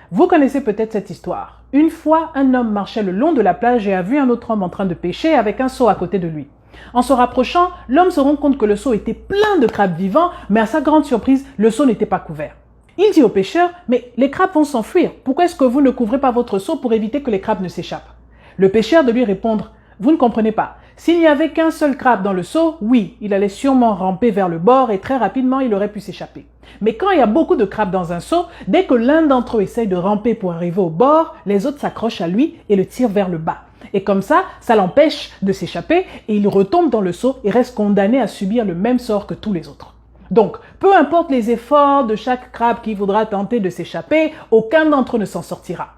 Vous connaissez peut-être cette histoire. Une fois, un homme marchait le long de la plage et a vu un autre homme en train de pêcher avec un seau à côté de lui. En se rapprochant, l'homme se rend compte que le seau était plein de crabes vivants, mais à sa grande surprise, le seau n'était pas couvert. Il dit au pêcheur, « Mais les crabes vont s'enfuir. Pourquoi est-ce que vous ne couvrez pas votre seau pour éviter que les crabes ne s'échappent ?» Le pêcheur de lui répondre, « Vous ne comprenez pas. S'il n'y avait qu'un seul crabe dans le seau, oui, il allait sûrement ramper vers le bord et très rapidement, il aurait pu s'échapper. Mais quand il y a beaucoup de crabes dans un seau, dès que l'un d'entre eux essaye de ramper pour arriver au bord, les autres s'accrochent à lui et le tirent vers le bas. Et comme ça l'empêche de s'échapper et il retombe dans le seau et reste condamné à subir le même sort que tous les autres. Donc, peu importe les efforts de chaque crabe qui voudra tenter de s'échapper, aucun d'entre eux ne s'en sortira.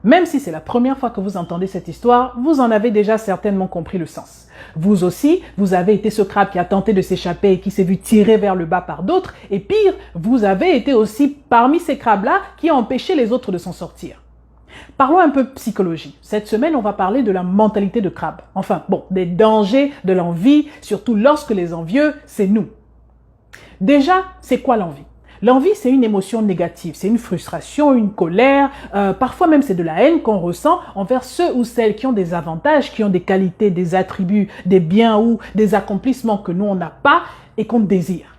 Même si c'est la première fois que vous entendez cette histoire, vous en avez déjà certainement compris le sens. Vous aussi, vous avez été ce crabe qui a tenté de s'échapper et qui s'est vu tirer vers le bas par d'autres. Et pire, vous avez été aussi parmi ces crabes-là qui ont empêché les autres de s'en sortir. Parlons un peu psychologie. Cette semaine, on va parler de la mentalité de crabe. Enfin, bon, des dangers de l'envie, surtout lorsque les envieux, c'est nous. Déjà, c'est quoi l'envie? L'envie, c'est une émotion négative, c'est une frustration, une colère, parfois même c'est de la haine qu'on ressent envers ceux ou celles qui ont des avantages, qui ont des qualités, des attributs, des biens ou des accomplissements que nous on n'a pas et qu'on désire.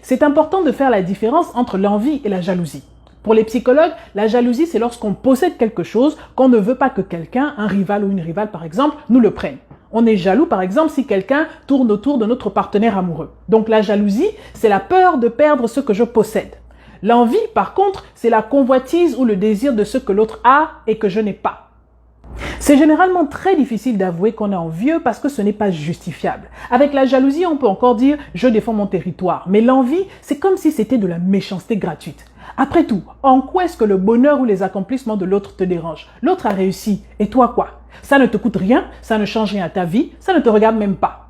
C'est important de faire la différence entre l'envie et la jalousie. Pour les psychologues, la jalousie, c'est lorsqu'on possède quelque chose qu'on ne veut pas que quelqu'un, un rival ou une rivale par exemple, nous le prenne. On est jaloux, par exemple, si quelqu'un tourne autour de notre partenaire amoureux. Donc la jalousie, c'est la peur de perdre ce que je possède. L'envie, par contre, c'est la convoitise ou le désir de ce que l'autre a et que je n'ai pas. C'est généralement très difficile d'avouer qu'on est envieux parce que ce n'est pas justifiable. Avec la jalousie, on peut encore dire « je défends mon territoire ». Mais l'envie, c'est comme si c'était de la méchanceté gratuite. Après tout, en quoi est-ce que le bonheur ou les accomplissements de l'autre te dérangent? L'autre a réussi, et toi quoi? Ça ne te coûte rien, ça ne change rien à ta vie, ça ne te regarde même pas.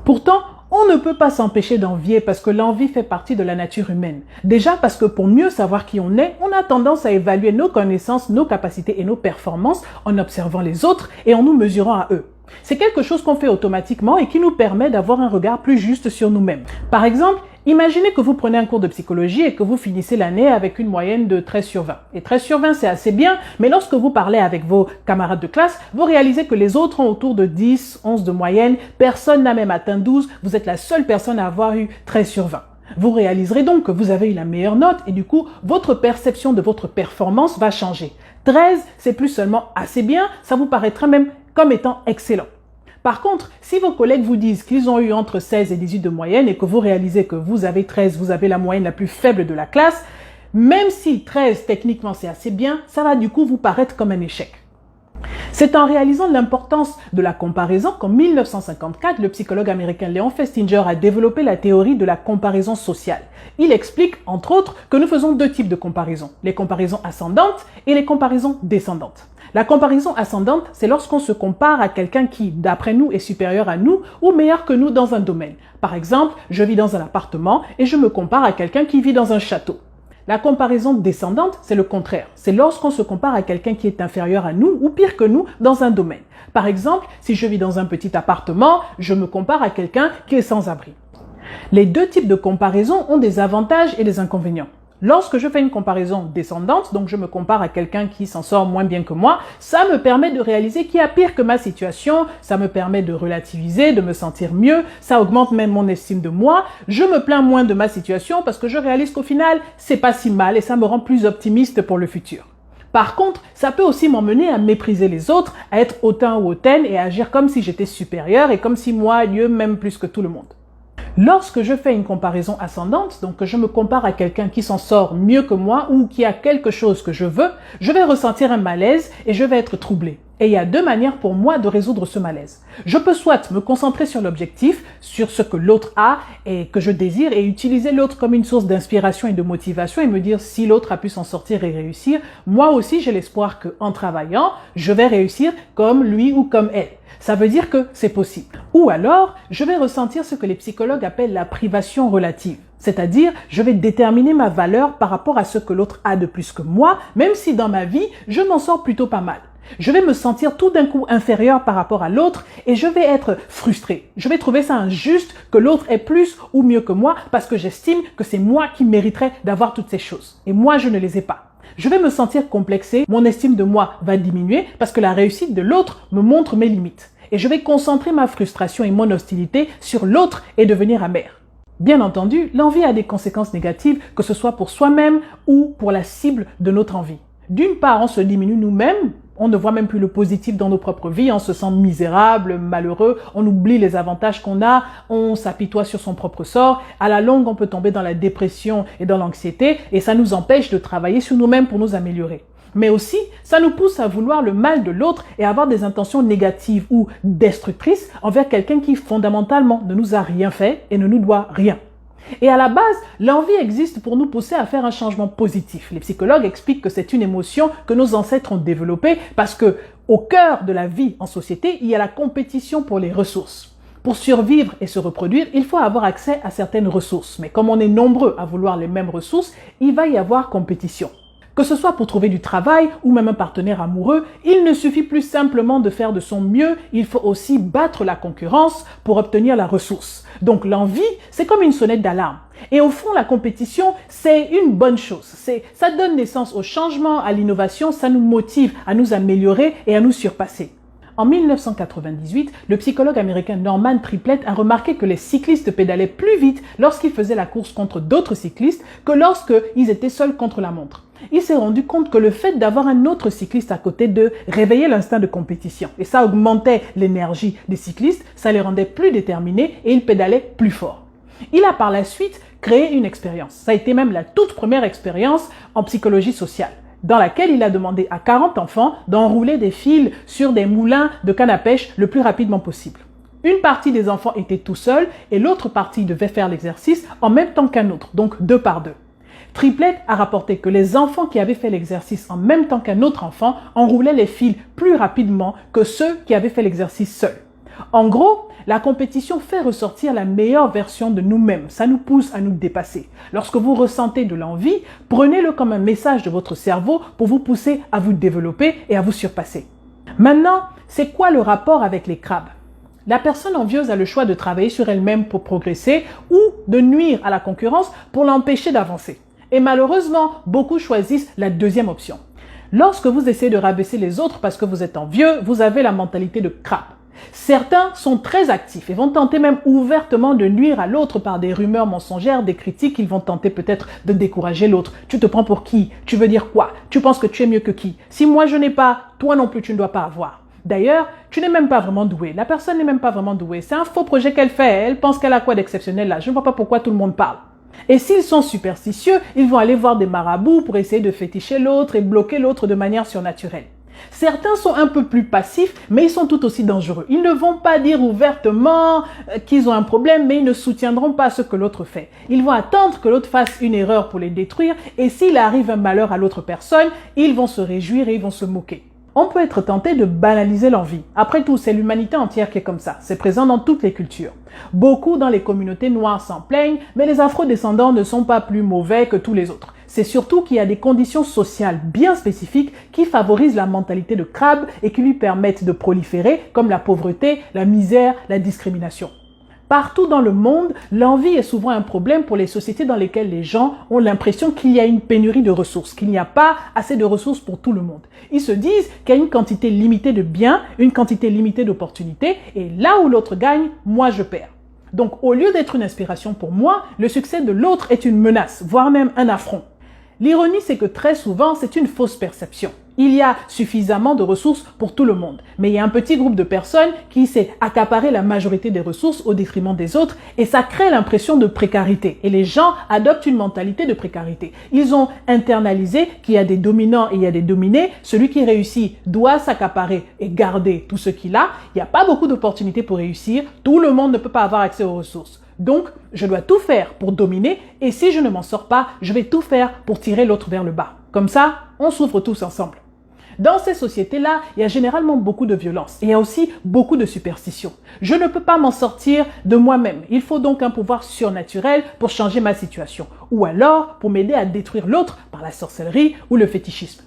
Pourtant, on ne peut pas s'empêcher d'envier parce que l'envie fait partie de la nature humaine. Déjà parce que pour mieux savoir qui on est, on a tendance à évaluer nos connaissances, nos capacités et nos performances en observant les autres et en nous mesurant à eux. C'est quelque chose qu'on fait automatiquement et qui nous permet d'avoir un regard plus juste sur nous-mêmes. Par exemple, imaginez que vous prenez un cours de psychologie et que vous finissez l'année avec une moyenne de 13 sur 20. Et 13 sur 20, c'est assez bien, mais lorsque vous parlez avec vos camarades de classe, vous réalisez que les autres ont autour de 10, 11 de moyenne, personne n'a même atteint 12, vous êtes la seule personne à avoir eu 13 sur 20. Vous réaliserez donc que vous avez eu la meilleure note et du coup, votre perception de votre performance va changer. 13, c'est plus seulement assez bien, ça vous paraîtra même comme étant excellent. Par contre, si vos collègues vous disent qu'ils ont eu entre 16 et 18 de moyenne et que vous réalisez que vous avez 13, vous avez la moyenne la plus faible de la classe, même si 13 techniquement c'est assez bien, ça va du coup vous paraître comme un échec. C'est en réalisant l'importance de la comparaison qu'en 1954, le psychologue américain Leon Festinger a développé la théorie de la comparaison sociale. Il explique, entre autres, que nous faisons deux types de comparaisons, les comparaisons ascendantes et les comparaisons descendantes. La comparaison ascendante, c'est lorsqu'on se compare à quelqu'un qui, d'après nous, est supérieur à nous ou meilleur que nous dans un domaine. Par exemple, je vis dans un appartement et je me compare à quelqu'un qui vit dans un château. La comparaison descendante, c'est le contraire. C'est lorsqu'on se compare à quelqu'un qui est inférieur à nous ou pire que nous dans un domaine. Par exemple, si je vis dans un petit appartement, je me compare à quelqu'un qui est sans abri. Les deux types de comparaison ont des avantages et des inconvénients. Lorsque je fais une comparaison descendante, donc je me compare à quelqu'un qui s'en sort moins bien que moi, ça me permet de réaliser qu'il y a pire que ma situation, ça me permet de relativiser, de me sentir mieux, ça augmente même mon estime de moi, je me plains moins de ma situation parce que je réalise qu'au final, c'est pas si mal et ça me rend plus optimiste pour le futur. Par contre, ça peut aussi m'emmener à mépriser les autres, à être hautain ou hautaine et à agir comme si j'étais supérieur et comme si moi, Dieu m'aime plus que tout le monde. Lorsque je fais une comparaison ascendante, donc que je me compare à quelqu'un qui s'en sort mieux que moi ou qui a quelque chose que je veux, je vais ressentir un malaise et je vais être troublé. Et il y a deux manières pour moi de résoudre ce malaise. Je peux soit me concentrer sur l'objectif, sur ce que l'autre a et que je désire et utiliser l'autre comme une source d'inspiration et de motivation et me dire si l'autre a pu s'en sortir et réussir, moi aussi j'ai l'espoir qu'en travaillant, je vais réussir comme lui ou comme elle. Ça veut dire que c'est possible. Ou alors, je vais ressentir ce que les psychologues appellent la privation relative. C'est-à-dire, je vais déterminer ma valeur par rapport à ce que l'autre a de plus que moi, même si dans ma vie, je m'en sors plutôt pas mal. Je vais me sentir tout d'un coup inférieur par rapport à l'autre et je vais être frustré. Je vais trouver ça injuste que l'autre ait plus ou mieux que moi parce que j'estime que c'est moi qui mériterais d'avoir toutes ces choses. Et moi, je ne les ai pas. Je vais me sentir complexé, mon estime de moi va diminuer parce que la réussite de l'autre me montre mes limites. Et je vais concentrer ma frustration et mon hostilité sur l'autre et devenir amer. Bien entendu, l'envie a des conséquences négatives, que ce soit pour soi-même ou pour la cible de notre envie. D'une part, on se diminue nous-mêmes, on ne voit même plus le positif dans nos propres vies, on se sent misérable, malheureux, on oublie les avantages qu'on a, on s'apitoie sur son propre sort. À la longue, on peut tomber dans la dépression et dans l'anxiété et ça nous empêche de travailler sur nous-mêmes pour nous améliorer. Mais aussi, ça nous pousse à vouloir le mal de l'autre et à avoir des intentions négatives ou destructrices envers quelqu'un qui fondamentalement ne nous a rien fait et ne nous doit rien. Et à la base, l'envie existe pour nous pousser à faire un changement positif. Les psychologues expliquent que c'est une émotion que nos ancêtres ont développée parce que au cœur de la vie en société, il y a la compétition pour les ressources. Pour survivre et se reproduire, il faut avoir accès à certaines ressources. Mais comme on est nombreux à vouloir les mêmes ressources, il va y avoir compétition. Que ce soit pour trouver du travail ou même un partenaire amoureux, il ne suffit plus simplement de faire de son mieux, il faut aussi battre la concurrence pour obtenir la ressource. Donc l'envie, c'est comme une sonnette d'alarme. Et au fond, la compétition, c'est une bonne chose. Ça donne naissance au changement, à l'innovation, ça nous motive à nous améliorer et à nous surpasser. En 1998, le psychologue américain Norman Triplett a remarqué que les cyclistes pédalaient plus vite lorsqu'ils faisaient la course contre d'autres cyclistes que lorsqu'ils étaient seuls contre la montre. Il s'est rendu compte que le fait d'avoir un autre cycliste à côté d'eux réveillait l'instinct de compétition. Et ça augmentait l'énergie des cyclistes, ça les rendait plus déterminés et ils pédalaient plus fort. Il a par la suite créé une expérience. Ça a été même la toute première expérience en psychologie sociale, dans laquelle il a demandé à 40 enfants d'enrouler des fils sur des moulins de canne à pêche le plus rapidement possible. Une partie des enfants était tout seul et l'autre partie devait faire l'exercice en même temps qu'un autre, donc 2 par 2. Triplett a rapporté que les enfants qui avaient fait l'exercice en même temps qu'un autre enfant enroulaient les fils plus rapidement que ceux qui avaient fait l'exercice seuls. En gros, la compétition fait ressortir la meilleure version de nous-mêmes. Ça nous pousse à nous dépasser. Lorsque vous ressentez de l'envie, prenez-le comme un message de votre cerveau pour vous pousser à vous développer et à vous surpasser. Maintenant, c'est quoi le rapport avec les crabes? La personne envieuse a le choix de travailler sur elle-même pour progresser ou de nuire à la concurrence pour l'empêcher d'avancer. Et malheureusement, beaucoup choisissent la deuxième option. Lorsque vous essayez de rabaisser les autres parce que vous êtes envieux, vous avez la mentalité de crabe. Certains sont très actifs et vont tenter même ouvertement de nuire à l'autre par des rumeurs mensongères, des critiques. Ils vont tenter peut-être de décourager l'autre. Tu te prends pour qui? Tu veux dire quoi? Tu penses que tu es mieux que qui? Si moi je n'ai pas, toi non plus tu ne dois pas avoir. D'ailleurs, tu n'es même pas vraiment doué. La personne n'est même pas vraiment douée. C'est un faux projet qu'elle fait. Elle pense qu'elle a quoi d'exceptionnel là. Je ne vois pas pourquoi tout le monde parle. Et s'ils sont superstitieux, ils vont aller voir des marabouts pour essayer de féticher l'autre et bloquer l'autre de manière surnaturelle. Certains sont un peu plus passifs, mais ils sont tout aussi dangereux. Ils ne vont pas dire ouvertement qu'ils ont un problème, mais ils ne soutiendront pas ce que l'autre fait. Ils vont attendre que l'autre fasse une erreur pour les détruire, et s'il arrive un malheur à l'autre personne, ils vont se réjouir et ils vont se moquer. On peut être tenté de banaliser l'envie. Après tout, c'est l'humanité entière qui est comme ça. C'est présent dans toutes les cultures. Beaucoup dans les communautés noires s'en plaignent, mais les afro-descendants ne sont pas plus mauvais que tous les autres. C'est surtout qu'il y a des conditions sociales bien spécifiques qui favorisent la mentalité de crabe et qui lui permettent de proliférer, comme la pauvreté, la misère, la discrimination. Partout dans le monde, l'envie est souvent un problème pour les sociétés dans lesquelles les gens ont l'impression qu'il y a une pénurie de ressources, qu'il n'y a pas assez de ressources pour tout le monde. Ils se disent qu'il y a une quantité limitée de biens, une quantité limitée d'opportunités, et là où l'autre gagne, moi je perds. Donc au lieu d'être une inspiration pour moi, le succès de l'autre est une menace, voire même un affront. L'ironie, c'est que très souvent, c'est une fausse perception. Il y a suffisamment de ressources pour tout le monde, mais il y a un petit groupe de personnes qui s'est accaparé la majorité des ressources au détriment des autres et ça crée l'impression de précarité. Et les gens adoptent une mentalité de précarité. Ils ont internalisé qu'il y a des dominants et il y a des dominés. Celui qui réussit doit s'accaparer et garder tout ce qu'il a. Il n'y a pas beaucoup d'opportunités pour réussir. Tout le monde ne peut pas avoir accès aux ressources. Donc, je dois tout faire pour dominer et si je ne m'en sors pas, je vais tout faire pour tirer l'autre vers le bas. Comme ça, on souffre tous ensemble. Dans ces sociétés-là, il y a généralement beaucoup de violence et il y a aussi beaucoup de superstitions. Je ne peux pas m'en sortir de moi-même. Il faut donc un pouvoir surnaturel pour changer ma situation ou alors pour m'aider à détruire l'autre par la sorcellerie ou le fétichisme.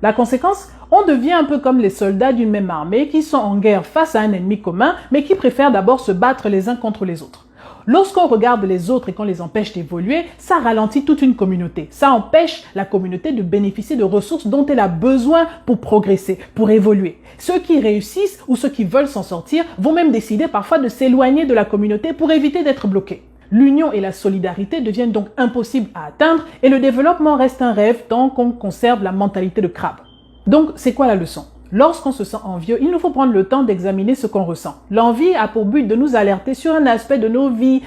La conséquence, on devient un peu comme les soldats d'une même armée qui sont en guerre face à un ennemi commun mais qui préfèrent d'abord se battre les uns contre les autres. Lorsqu'on regarde les autres et qu'on les empêche d'évoluer, ça ralentit toute une communauté. Ça empêche la communauté de bénéficier de ressources dont elle a besoin pour progresser, pour évoluer. Ceux qui réussissent ou ceux qui veulent s'en sortir vont même décider parfois de s'éloigner de la communauté pour éviter d'être bloqués. L'union et la solidarité deviennent donc impossibles à atteindre et le développement reste un rêve tant qu'on conserve la mentalité de crabe. Donc, c'est quoi la leçon? Lorsqu'on se sent envieux, il nous faut prendre le temps d'examiner ce qu'on ressent. L'envie a pour but de nous alerter sur un aspect de nos vies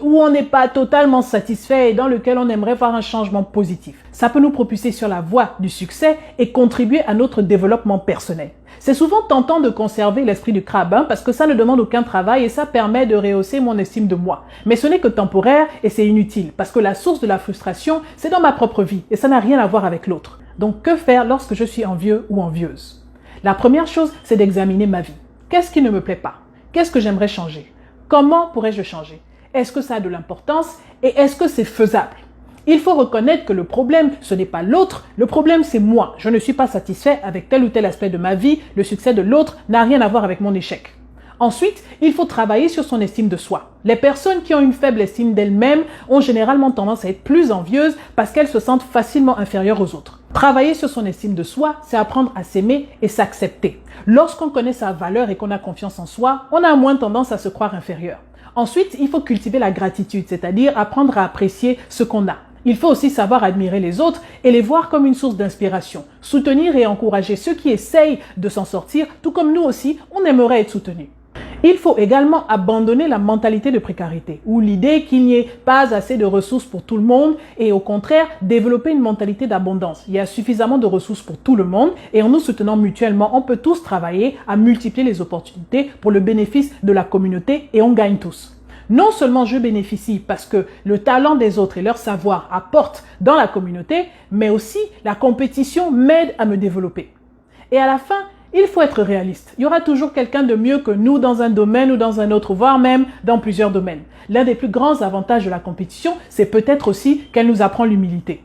où on n'est pas totalement satisfait et dans lequel on aimerait voir un changement positif. Ça peut nous propulser sur la voie du succès et contribuer à notre développement personnel. C'est souvent tentant de conserver l'esprit du crabe parce que ça ne demande aucun travail et ça permet de rehausser mon estime de moi. Mais ce n'est que temporaire et c'est inutile parce que la source de la frustration, c'est dans ma propre vie et ça n'a rien à voir avec l'autre. Donc que faire lorsque je suis envieux ou envieuse? La première chose, c'est d'examiner ma vie. Qu'est-ce qui ne me plaît pas? Qu'est-ce que j'aimerais changer? Comment pourrais-je changer? Est-ce que ça a de l'importance et est-ce que c'est faisable? Il faut reconnaître que le problème, ce n'est pas l'autre, le problème c'est moi. Je ne suis pas satisfait avec tel ou tel aspect de ma vie, le succès de l'autre n'a rien à voir avec mon échec. Ensuite, il faut travailler sur son estime de soi. Les personnes qui ont une faible estime d'elles-mêmes ont généralement tendance à être plus envieuses parce qu'elles se sentent facilement inférieures aux autres. Travailler sur son estime de soi, c'est apprendre à s'aimer et s'accepter. Lorsqu'on connaît sa valeur et qu'on a confiance en soi, on a moins tendance à se croire inférieur. Ensuite, il faut cultiver la gratitude, c'est-à-dire apprendre à apprécier ce qu'on a. Il faut aussi savoir admirer les autres et les voir comme une source d'inspiration. Soutenir et encourager ceux qui essayent de s'en sortir, tout comme nous aussi, on aimerait être soutenus. Il faut également abandonner la mentalité de précarité ou l'idée qu'il n'y ait pas assez de ressources pour tout le monde et au contraire développer une mentalité d'abondance. Il y a suffisamment de ressources pour tout le monde et en nous soutenant mutuellement, on peut tous travailler à multiplier les opportunités pour le bénéfice de la communauté et on gagne tous. Non seulement je bénéficie parce que le talent des autres et leur savoir apportent dans la communauté, mais aussi la compétition m'aide à me développer. Et à la fin, il faut être réaliste. Il y aura toujours quelqu'un de mieux que nous dans un domaine ou dans un autre, voire même dans plusieurs domaines. L'un des plus grands avantages de la compétition, c'est peut-être aussi qu'elle nous apprend l'humilité.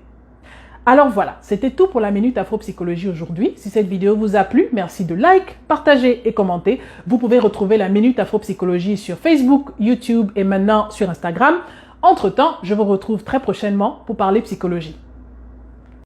Alors voilà, c'était tout pour la Minute Afro-Psychologie aujourd'hui. Si cette vidéo vous a plu, merci de like, partager et commenter. Vous pouvez retrouver la Minute Afro-Psychologie sur Facebook, YouTube et maintenant sur Instagram. Entre-temps, je vous retrouve très prochainement pour parler psychologie.